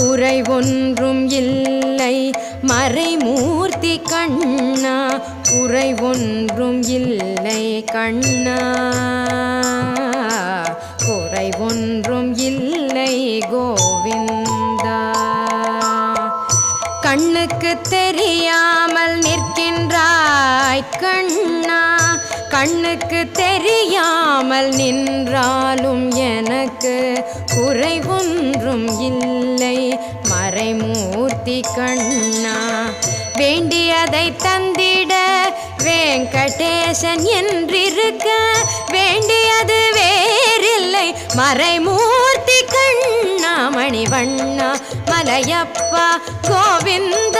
குறை ஒன்றும் இல்லை மறைமூர்த்தி கண்ணா, குறை ஒன்றும் இல்லை கண்ணா, குறை ஒன்றும் இல்லை கோவிந்தா. கண்ணுக்கு தெரியாமல் நிற்கின்றாய் கண்ணா, கண்ணுக்கு தெரியாமல் நின்றாலும் எனக்கு குறை ஒன்றும் இல்லை மறைமூர்த்தி கண்ணா. வேண்டியதை தந்திட வெங்கடேசன் என்றிருக்க, வேண்டியது வேறில்லை மறைமூர்த்தி கண்ணா. மணிவண்ணா மலையப்பா கோவிந்த